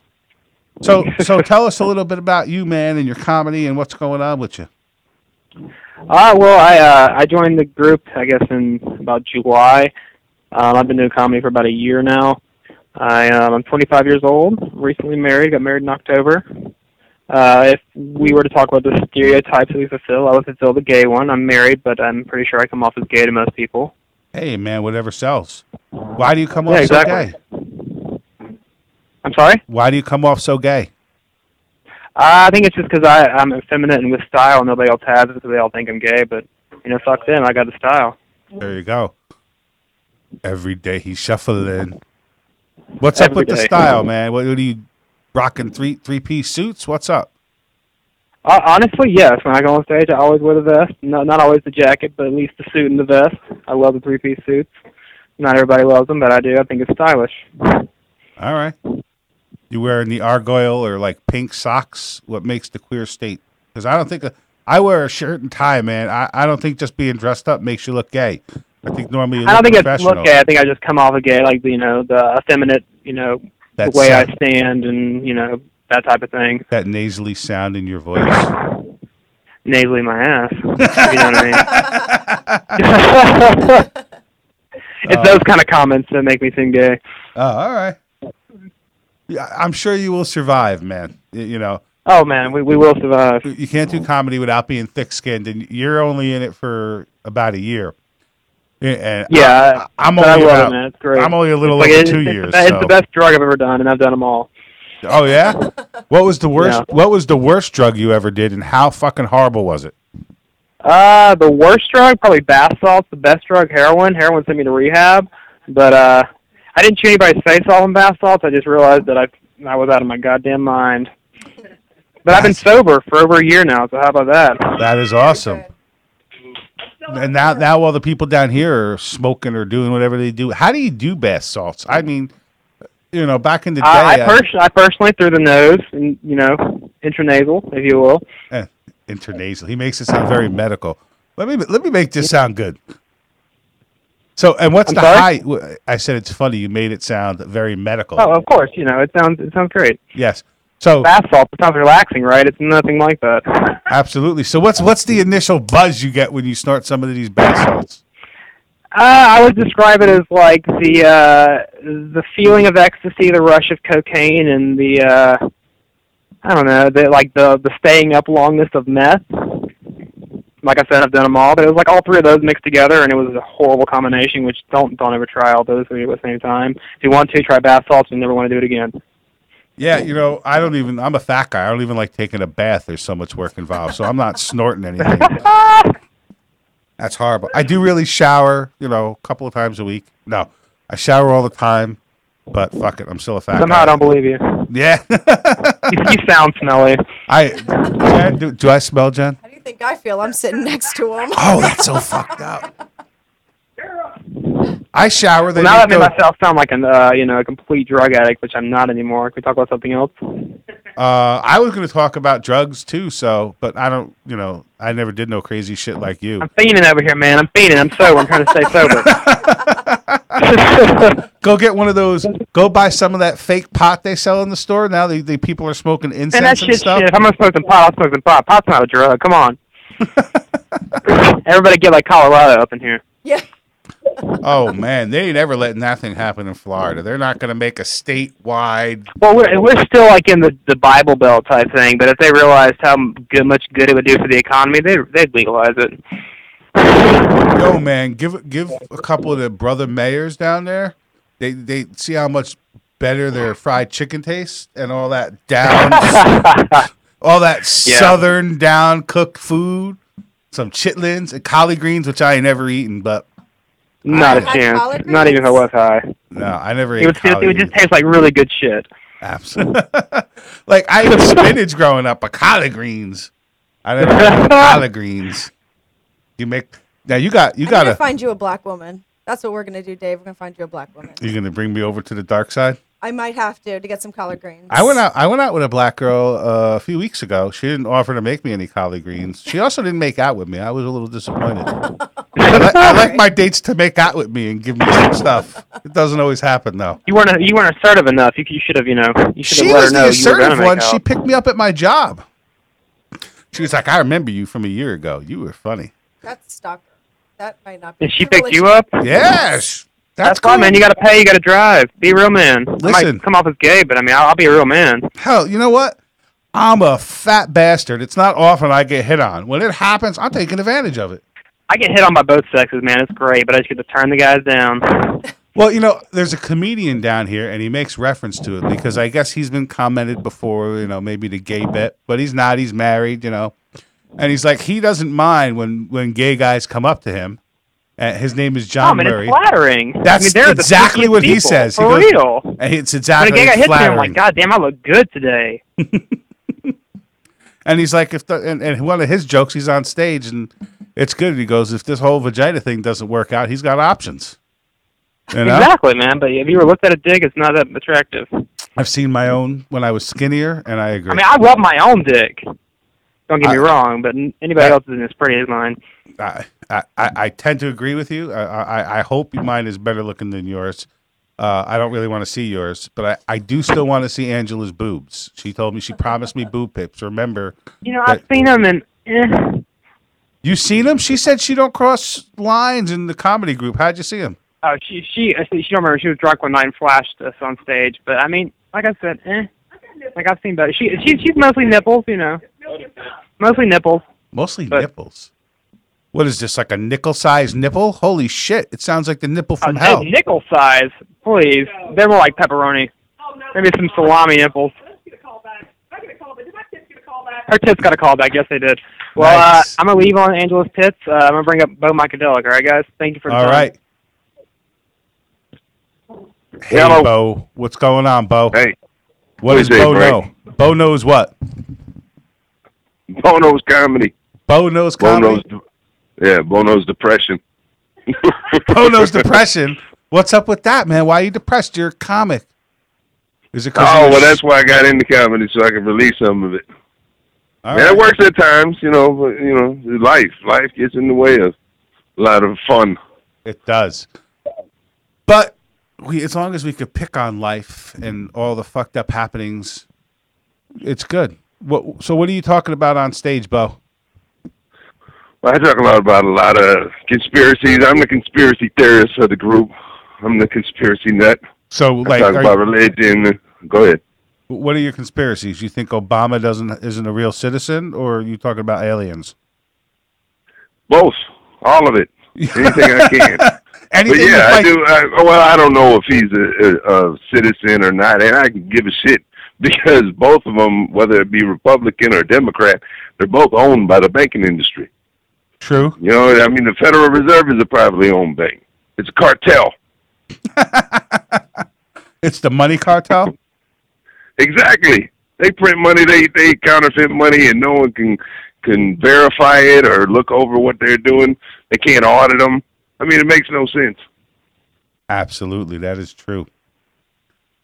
So tell us a little bit about you, man, and your comedy and what's going on with you. Well, I joined the group, I guess, in about July. I've been doing comedy for about a year now. I'm 25 years old, recently married, got married in October. If we were to talk about the stereotypes that we fulfill, I would fulfill the gay one. I'm married, but I'm pretty sure I come off as gay to most people. Hey, man, whatever sells. Why do you come off so gay? I'm sorry? Why do you come off so gay? I think it's just because I'm effeminate and with style, and nobody else has it, so they all think I'm gay. But, fuck them. I got the style. There you go. Every day he's shuffling in. What's up with the style, man? What are you rocking? Three-piece suits? What's up? Honestly, yes. When I go on stage, I always wear the vest. Not always the jacket, but at least the suit and the vest. I love the three-piece suits. Not everybody loves them, but I do. I think it's stylish. All right. You wearing the argyle or like pink socks? What makes the queer state? Because I don't think I wear a shirt and tie, man. I don't think just being dressed up makes you look gay. I think normally you look professional. I don't think it's look gay. I think I just come off as gay, like the effeminate, the way I stand and that type of thing. That nasally sound in your voice. Nasally my ass. You know what I mean? It's those kind of comments that make me seem gay. Oh, all right. Yeah, I'm sure you will survive, man. Oh, man, we will survive. You can't do comedy without being thick-skinned, and you're only in it for about a year. And yeah, I'm only a little over 2 years. It's the best drug I've ever done, and I've done them all. Oh yeah? What was the worst? Yeah. What was the worst drug you ever did, and how fucking horrible was it? The worst drug, probably bath salts. The best drug, heroin. Heroin sent me to rehab, but I didn't chew anybody's face off in bath salts. I just realized that I was out of my goddamn mind. But I've been sober for over a year now, so how about that? That is awesome. And now all the people down here are smoking or doing whatever they do. How do you do bath salts? I mean, back in the day, I personally through the nose, and intranasal, if you will. Intranasal. He makes it sound very medical. Let me make this sound good. So, and what's the high? I said it's funny. You made it sound very medical. Oh, of course. It sounds great. Yes. So bath salts. It sounds relaxing, right? It's nothing like that. Absolutely. So, what's the initial buzz you get when you snort some of these bath salts? I would describe it as like the feeling of ecstasy, the rush of cocaine, and the the staying up longness of meth. Like I said, I've done them all, but it was like all three of those mixed together, and it was a horrible combination. Which don't ever try all those three at the same time. If you want to, try bath salts and never want to do it again. Yeah, I'm a fat guy. I don't even like taking a bath. There's so much work involved, so I'm not snorting anything. That's horrible. I do really shower, a couple of times a week. No, I shower all the time, but fuck it, I'm still a fat guy. Somehow I don't believe you. Yeah. you sound smelly. Do I smell, Jen? How do you think I feel? I'm sitting next to him. Oh, that's so fucked up. I shower. Now that I made myself sound like a complete drug addict, which I'm not anymore. Can we talk about something else? I was going to talk about drugs too. But I don't. I never did no crazy shit like you. I'm fiending over here, man. I'm fiending. I'm sober. I'm trying to stay sober. Go get one of those. Go buy some of that fake pot they sell in the store. Now the people are smoking incense and that and stuff. Shit. If I'm gonna smoke some pot, I'll smoke some pot. Pot's not a drug. Come on. Everybody get like Colorado up in here. Yeah. Oh man, they ain't ever letting that thing happen in Florida. They're not going to make a statewide. Well, we're still like in the Bible Belt type thing, but if they realized how much good it would do for the economy, they'd legalize it. Yo, man, give a couple of the brother mayors down there. They see how much better their fried chicken tastes and all that southern down cooked food, some chitlins and collard greens, which I ain't never eaten, but. Not a chance. Not even if I was high. No, I never ate it would just taste like really good shit. Absolutely. Like, I ate spinach growing up, but collard greens. I never had collard greens. You gotta find you a black woman. That's what we're gonna do, Dave. We're gonna find you a black woman. You're gonna bring me over to the dark side? I might have to get some collard greens. I went out with a black girl a few weeks ago. She didn't offer to make me any collard greens. She also didn't make out with me. I was a little disappointed. I like my dates to make out with me and give me some stuff. It doesn't always happen though. You weren't assertive enough. You should have let her know. She was the assertive one. She picked me up at my job. She was like, "I remember you from a year ago. You were funny." That's stalker. That might not be. And she picked you up? Yes. That's cool. fine, man. You got to pay. You got to drive. Be a real man. Listen. I might come off as gay, but I mean, I'll be a real man. Hell, you know what? I'm a fat bastard. It's not often I get hit on. When it happens, I'm taking advantage of it. I get hit on by both sexes, man. It's great, but I just get to turn the guys down. Well, you know, there's a comedian down here, and he makes reference to it because I guess he's been commented before, you know, maybe the gay bit, but he's not. He's married, you know. And he's like, he doesn't mind when gay guys come up to him. His name is John Murray. It's flattering. That's exactly what he says. For real. It's exactly when a gay guy hits me, flattering. I'm like, God damn, I look good today. And he's like, and one of his jokes, he's on stage, and it's good. He goes, if this whole vagina thing doesn't work out, he's got options. You know? Exactly, man. But if you ever looked at a dick, it's not that attractive. I've seen my own when I was skinnier, and I agree. I mean, I love my own dick. Don't get me wrong, but anybody else isn't as pretty as mine. I tend to agree with you. I hope mine is better looking than yours. I don't really want to see yours, but I do still want to see Angela's boobs. She told me, she promised me boob pics. Remember? You know, I've seen them, and You seen them? She said she don't cross lines in the comedy group. How'd you see them? Oh, she don't remember. She was drunk one night and flashed us on stage. But I mean, like I said, like I've seen better. She's mostly nipples, you know. Mostly nipples. Mostly nipples. What is this, like a nickel-sized nipple? Holy shit! It sounds like the nipple from hell. Nickel size, please. They're more like pepperoni. Maybe some salami nipples. Her tits got a call back. Yes, they did. Well, Nice. I'm gonna leave on Angela's tits. I'm gonna bring up Bo Mycadelic. All right, guys. Thank you for the All time. right. Hey, Hello. Bo. What's going on, Bo? Hey, What does What's it, Bo Frank? know? Bo knows what? Bono's comedy. Bo knows comedy? Bono's depression. Bo knows depression. What's up with that, man? Why are you depressed? You're a comic. Is it 'cause Oh, you're well, that's why I got into comedy, so I can release some of it. All Yeah, right. it works at times, you know, but, you know, life gets in the way of a lot of fun. It does. But as long as we could pick on life and all the fucked up happenings, it's good. So what are you talking about on stage, Bo? Well, I talk about a lot of conspiracies. I'm the conspiracy theorist of the group. I'm the conspiracy nut. So, I like, talk about religion. Go ahead. what are your conspiracies? You think Obama isn't a real citizen, or are you talking about aliens? Both. All of it. Anything I can. Anything But yeah, like, I do. I don't know if he's a citizen or not, and I can give a shit because both of them, whether it be Republican or Democrat, they're both owned by the banking industry. True. You know, I mean, the Federal Reserve is a privately owned bank. It's a cartel. It's the money cartel? Exactly. They print money, they counterfeit money, and no one can verify it or look over what they're doing. They can't audit them. I mean, it makes no sense. Absolutely, that is true.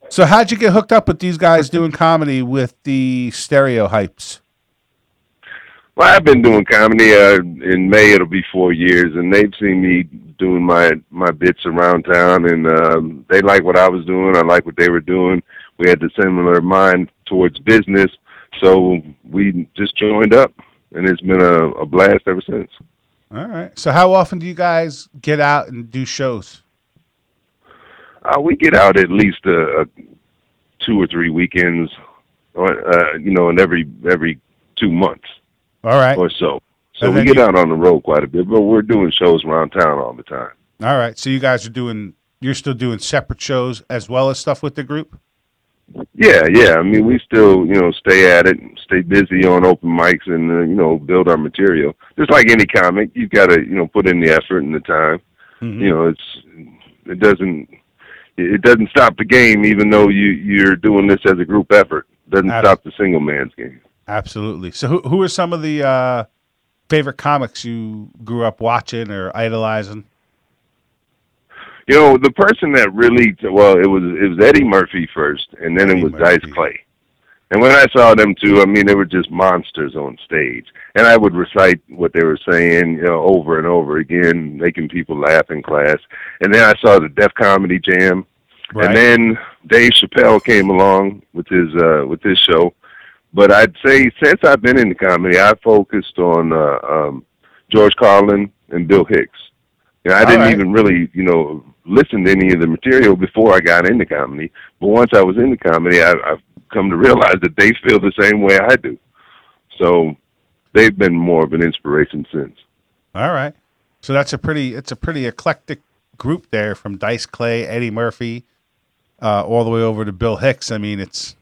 So how'd you get hooked up with these guys doing comedy with the stereo hypes? Well, I've been doing comedy. In May, it'll be 4 years, and they've seen me doing my bits around town, and they like what I was doing. I like what they were doing. We had the similar mind towards business, so we just joined up, and it's been a blast ever since. All right. So how often do you guys get out and do shows? We get out at least 2 or 3 weekends, you know, in every 2 months. All right. Or so. So And we then get out on the road quite a bit, but we're doing shows around town all the time. All right. So you guys you're still doing separate shows as well as stuff with the group? Yeah. I mean, we still, you know, stay at it, stay busy on open mics and, you know, build our material. Just like any comic, you've got to, you know, put in the effort and the time. Mm-hmm. You know, it doesn't stop the game, even though you're doing this as a group effort. It doesn't stop the single man's game. Absolutely. So who are some of the favorite comics you grew up watching or idolizing? You know, the person that really, it was Eddie Murphy first, and then it was Dice Clay. And when I saw them two, I mean, they were just monsters on stage. And I would recite what they were saying, you know, over and over again, making people laugh in class. And then I saw the Def Comedy Jam. Right. And then Dave Chappelle came along with his show. But I'd say since I've been in the comedy, I focused on George Carlin and Bill Hicks. I didn't even really, listen to any of the material before I got into comedy. But once I was into comedy, I've come to realize that they feel the same way I do. So they've been more of an inspiration since. All right. So it's a pretty eclectic group there, from Dice Clay, Eddie Murphy, all the way over to Bill Hicks. I mean, it's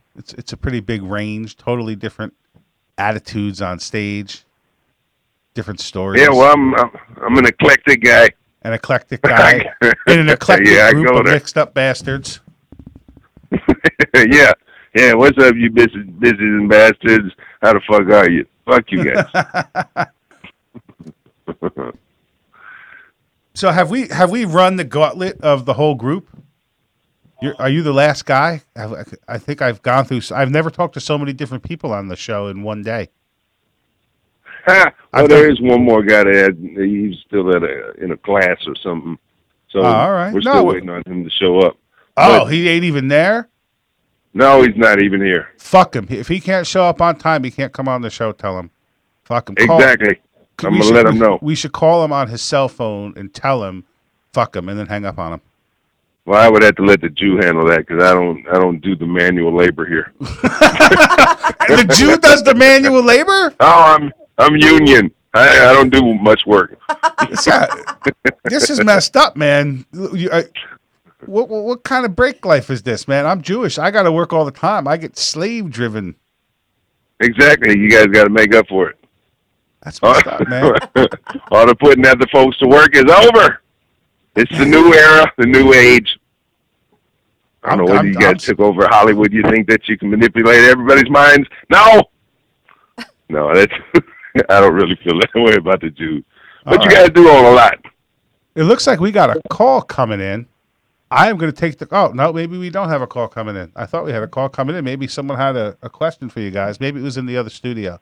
a pretty big range, totally different attitudes on stage, different stories. Yeah, well, I'm an eclectic guy. An eclectic guy in an eclectic group of mixed up bastards. Yeah. What's up, you bitches and bastards? How the fuck are you? Fuck you guys. So have we run the gauntlet of the whole group? Are you the last guy? I think I've gone through. I've never talked to so many different people on the show in one day. Well, there is one more guy that he's still in a class or something. So all right. We're still waiting on him to show up. Oh, but he ain't even there? No, he's not even here. Fuck him. If he can't show up on time, he can't come on the show. Tell him. Fuck him. Exactly. I'm going to let him know. We should call him on his cell phone and tell him, fuck him, and then hang up on him. Well, I would have to let the Jew handle that because I don't do the manual labor here. The Jew does the manual labor? Oh, I'm union. I don't do much work. This is messed up, man. What kind of break life is this, man? I'm Jewish. I got to work all the time. I get slave driven. Exactly. You guys got to make up for it. That's messed up, man. All the putting other folks to work is over. It's the new era, the new age. I don't know whether you guys took over Hollywood. You think that you can manipulate everybody's minds? No, that's. I don't really feel that way about the Jews. But you guys do own a lot. It looks like we got a call coming in. I am going to take the. Oh no, maybe we don't have a call coming in. I thought we had a call coming in. Maybe someone had a question for you guys. Maybe it was in the other studio.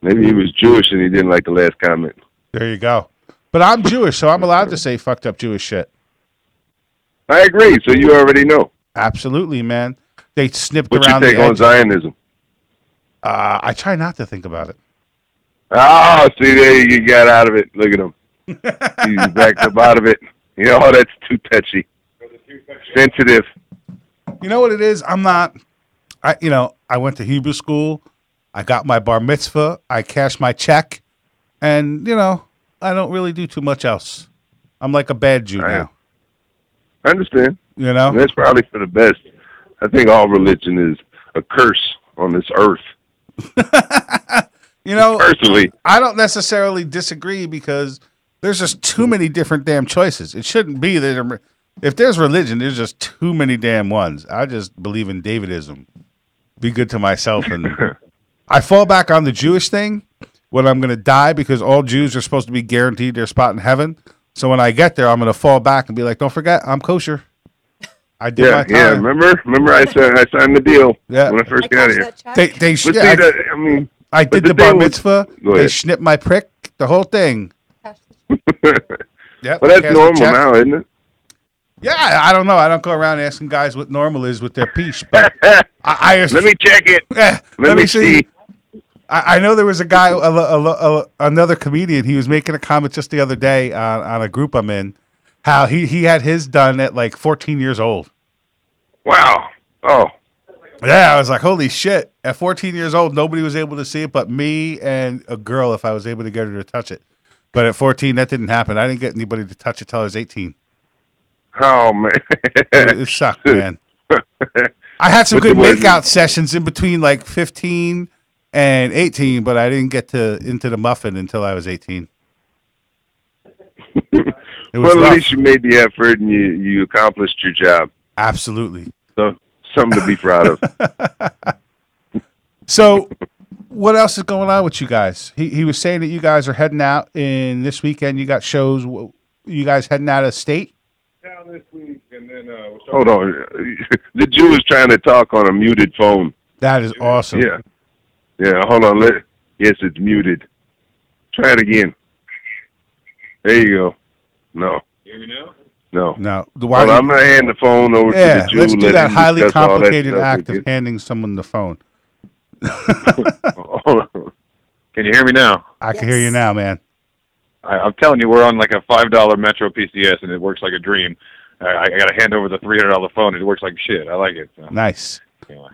Maybe he was Jewish and he didn't like the last comment. There you go. But I'm Jewish, so I'm allowed to say fucked up Jewish shit. I agree. So you already know. Absolutely, man. They snipped What's around your take on Zionism? I try not to think about it. Oh, see, there you got out of it. Look at him. He's backed up out of it. That's too touchy. Sensitive. You know what it is? I'm not. I went to Hebrew school. I got my bar mitzvah. I cashed my check. And, I don't really do too much else. I'm like a bad Jew now. I understand. And that's probably for the best. I think all religion is a curse on this earth. Personally, I don't necessarily disagree because there's just too many different damn choices. It shouldn't be that if there's religion, there's just too many damn ones. I just believe in Davidism. Be good to myself. And I fall back on the Jewish thing when I'm going to die because all Jews are supposed to be guaranteed their spot in heaven. So when I get there, I'm going to fall back and be like, don't forget, I'm kosher. I did my time. Yeah, remember I signed the deal when I first got here. I did the bar mitzvah. They snipped my prick, the whole thing. Yep, well, that's normal now, isn't it? Yeah, I don't know. I don't go around asking guys what normal is with their piece. But let me check it. Let me see. I know there was a guy, another comedian. He was making a comment just the other day on a group I'm in, how he had his done at like 14 years old. Wow. Oh. Yeah, I was like, holy shit. At 14 years old, nobody was able to see it but me and a girl if I was able to get her to touch it. But at 14, that didn't happen. I didn't get anybody to touch it till I was 18. Oh, man. It sucked, man. I had some good makeout sessions in between like 15 and 18, but I didn't get into the muffin until I was 18. Well, at least you made the effort and you accomplished your job. Absolutely. So, something to be proud of. So, what else is going on with you guys? He was saying that you guys are heading out in this weekend. You got shows. You guys heading out of state? Down this week, and then hold on. The Jew is trying to talk on a muted phone. That is awesome. Yeah. Hold on. Yes, it's muted. Try it again. There you go. No. You hear me now? No. Well, I'm going to hand the phone over to the Jew. Let's do that highly complicated act of handing someone the phone. Can you hear me now? I can hear you now, man. I'm telling you, we're on like a $5 Metro PCS, and it works like a dream. I got to hand over the $300 phone, and it works like shit. I like it. So. Nice. Anyway.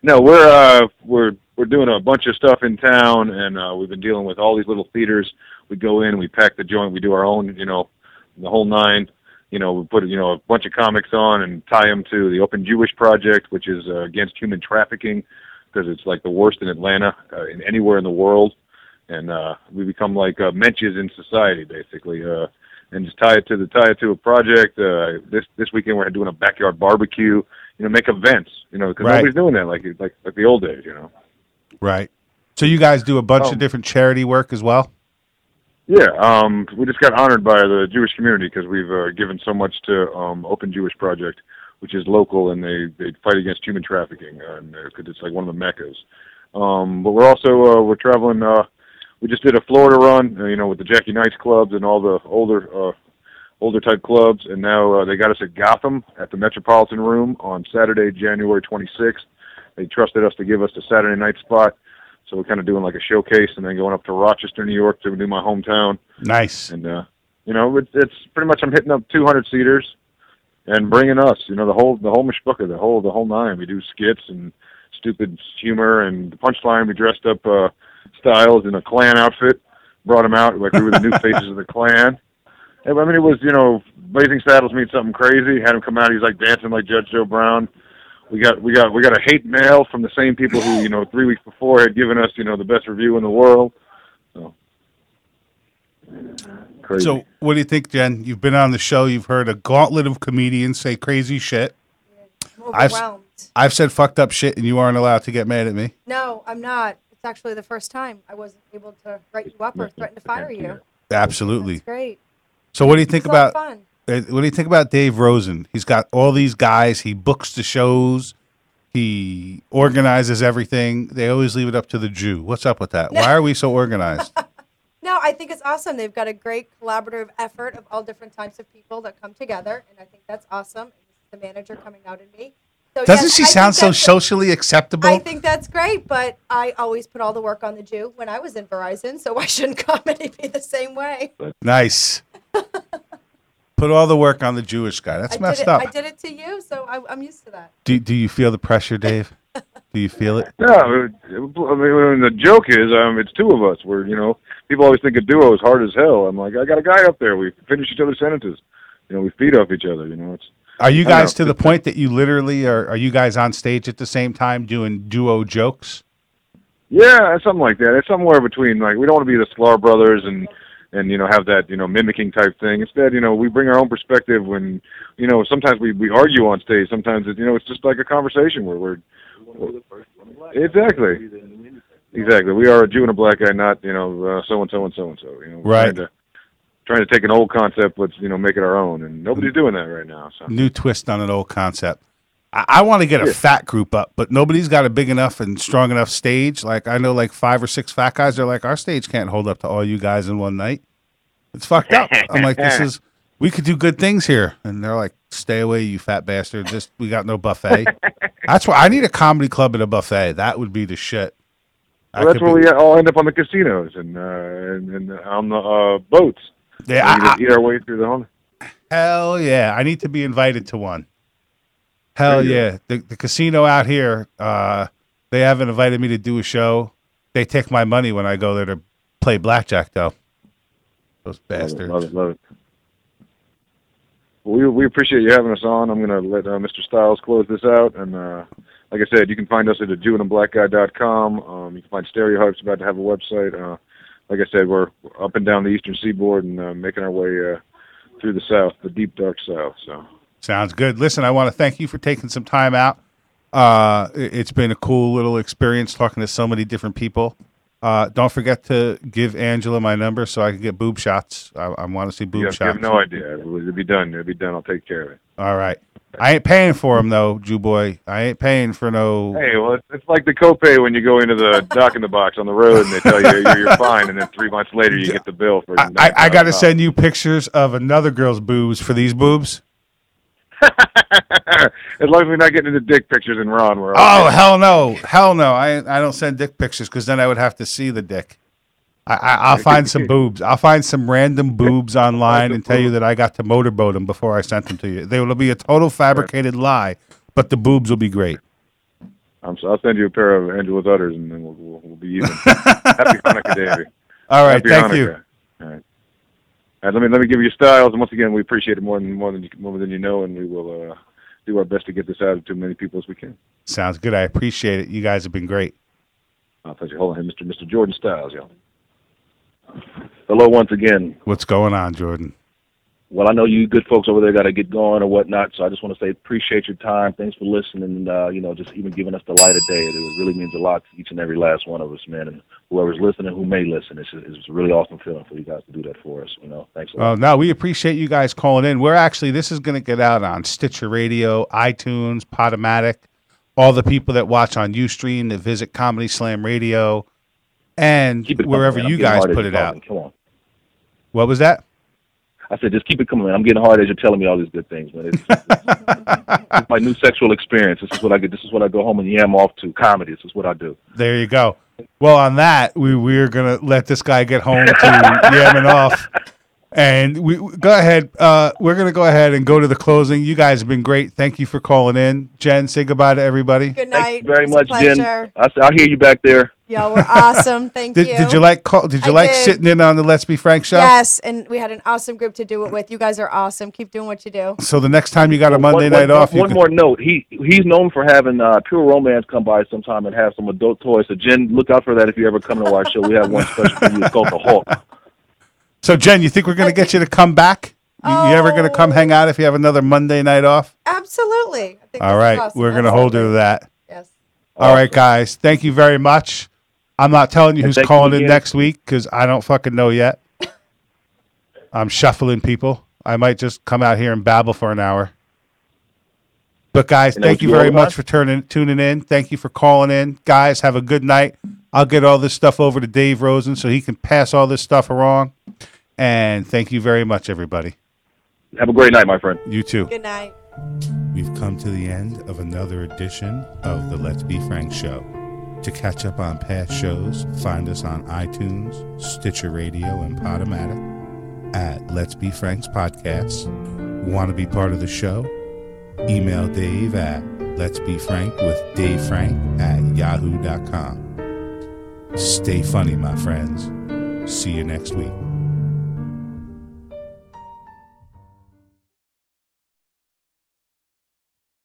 No, we're doing a bunch of stuff in town, and we've been dealing with all these little theaters. We go in, we pack the joint, we do our own, the whole nine. We put a bunch of comics on and tie them to the Open Jewish Project, which is against human trafficking, because it's like the worst in Atlanta, in anywhere in the world. And we become like mensches in society, basically, and just tie it to a project. This weekend we're doing a backyard barbecue. Make events. Because nobody's doing that like the old days. Right. So you guys do a bunch of different charity work as well. Yeah. We just got honored by the Jewish community because we've given so much to Open Jewish Project, which is local, and they fight against human trafficking, and because it's like one of the meccas. But we're also we're traveling. We just did a Florida run, with the Jackie Knights clubs and all the older type clubs, and now they got us at Gotham at the Metropolitan Room on Saturday, January 26th. They trusted us to give us the Saturday night spot, so we're kind of doing like a showcase, and then going up to Rochester, New York, to do my hometown. Nice. And it's pretty much I'm hitting up 200 seaters, and bringing us, the whole mishpucha, the whole nine. We do skits and stupid humor, and the punchline. We dressed up Styles in a Klan outfit, brought him out like we were the new faces of the Klan. I mean, it was, Blazing Saddles means something crazy. Had him come out, he's like dancing like Judge Joe Brown. We got a hate mail from the same people who, 3 weeks before had given us, the best review in the world. So crazy. So what do you think, Jen? You've been on the show. You've heard a gauntlet of comedians say crazy shit. I'm overwhelmed. I've said fucked up shit, and you aren't allowed to get mad at me. No, I'm not. It's actually the first time I wasn't able to write you up or threaten to fire you. Absolutely. That's great. So what do you think about fun. What do you think about Dave Rosen? He's got all these guys. He books the shows. He organizes everything. They always leave it up to the Jew. What's up with that? Why are we so organized? No, I think it's awesome. They've got a great collaborative effort of all different types of people that come together, and I think that's awesome. And this is the manager coming out in me. So, Doesn't she sound so socially acceptable? I think that's great, but I always put all the work on the Jew when I was in Verizon, so why shouldn't comedy be the same way? Nice. Put all the work on the Jewish guy. That's messed up. I did it to you, so I'm used to that. Do you feel the pressure, Dave? Do you feel it? Yeah, I mean, the joke is, it's two of us. We're, people always think a duo is hard as hell. I'm like, I got a guy up there. We finish each other's sentences. We feed off each other. Are you guys to the point that you literally are you guys on stage at the same time doing duo jokes? Yeah, something like that. It's somewhere between, like, we don't want to be the Sklar brothers and have that, mimicking type thing. Instead, we bring our own perspective when, sometimes we argue on stage. Sometimes, it's just like a conversation where we're Exactly. We are a Jew and a black guy, not, so-and-so and so-and-so. Right. Trying to take an old concept, let's, make it our own. And nobody's doing that right now. So. New twist on an old concept. I want to get a fat group up, but nobody's got a big enough and strong enough stage. Like, I know like 5 or 6 fat guys. They're like, our stage can't hold up to all you guys in one night. It's fucked up. I'm like, we could do good things here. And they're like, stay away, you fat bastard. We got no buffet. That's why I need a comedy club and a buffet. That would be the shit. Well, that's where we all end up on the casinos and on the boats. Yeah, eat our way through the home. Hell yeah. I need to be invited to one. Hell yeah. The casino out here, they haven't invited me to do a show. They take my money when I go there to play blackjack, though. Those bastards. Love it. Well, we appreciate you having us on. I'm going to let Mr. Styles close this out. And like I said, you can find us at jewandablackguy.com. You can find Stereohype's about to have a website. Like I said, we're up and down the eastern seaboard and making our way through the South, the deep, dark South. So sounds good. Listen, I want to thank you for taking some time out. It's been a cool little experience talking to so many different people. Don't forget to give Angela my number so I can get boob shots. I want to see boob shots. You have no idea. It'll be done. I'll take care of it. All right. I ain't paying for them, though, Jew boy. I ain't paying for no... Hey, well, it's like the copay when you go into the dock in the box on the road and they tell you you're fine, and then 3 months later you get the bill. For I got to send you pictures of another girl's boobs for these boobs. As long as we're not getting into dick pictures in Ron. Oh, hell no. Hell no. I don't send dick pictures because then I would have to see the dick. I'll find some boobs. I'll find some random boobs online and tell you that I got to motorboat them before I sent them to you. They will be a total fabricated lie, but the boobs will be great. I'll send you a pair of Angela's udders, and then we'll be even. Happy Hanukkah, Davey. All right, Happy thank Hanukkah. you. All right. And let me give you your styles, and once again, we appreciate it more than you know, and we will do our best to get this out to as many people as we can. Sounds good. I appreciate it. You guys have been great. I'll tell you. Hold on, Mr. Jordan Styles, y'all. Hello once again. What's going on, Jordan? Well, I know you good folks over there got to get going or whatnot, so I just want to say appreciate your time. Thanks for listening and, just even giving us the light of day. It really means a lot to each and every last one of us, man. And whoever's listening, who may listen, it's a really awesome feeling for you guys to do that for us, Thanks a lot. No, we appreciate you guys calling in. This is going to get out on Stitcher Radio, iTunes, Podomatic, all the people that watch on Ustream, that visit Comedy Slam Radio, and wherever you guys put it out. Come on. What was that? I said, just keep it coming, man. I'm getting hard as you're telling me all these good things, man. It's my new sexual experience. This is what I get. This is what I go home and yam off to. Comedy. This is what I do. There you go. Well, on that, we're going to let this guy get home to yamming off. And we go ahead. We're going to go ahead and go to the closing. You guys have been great. Thank you for calling in. Jen, say goodbye to everybody. Good night. Thank you very much, Jen. I'll hear you back there. Yo, we're awesome. Thank you. Did you like sitting in on the Let's Be Frank show? Yes, and we had an awesome group to do it with. You guys are awesome. Keep doing what you do. So the next time you got a Monday night off, one more note. He's known for having Pure Romance come by sometime and have some adult toys. So Jen, look out for that if you ever come to our show. We have one special for you. It's called the Hulk. So Jen, you think we're going to get you to come back? You ever going to come hang out if you have another Monday night off? Absolutely. I think all right, awesome. we're going to hold her to that. Yes. All right, guys. Thank you very much. I'm not telling you who's calling in next week because I don't fucking know yet. I'm shuffling people. I might just come out here and babble for an hour. But, guys, thank you very much for tuning in. Thank you for calling in. Guys, have a good night. I'll get all this stuff over to Dave Rosen so he can pass all this stuff along. And thank you very much, everybody. Have a great night, my friend. You too. Good night. We've come to the end of another edition of the Let's Be Frank show. To catch up on past shows, find us on iTunes, Stitcher Radio, and Podomatic at Let's Be Frank's Podcasts. Want to be part of the show? Email Dave at letsbefrankwithdavefrank@yahoo.com. Stay funny, my friends. See you next week.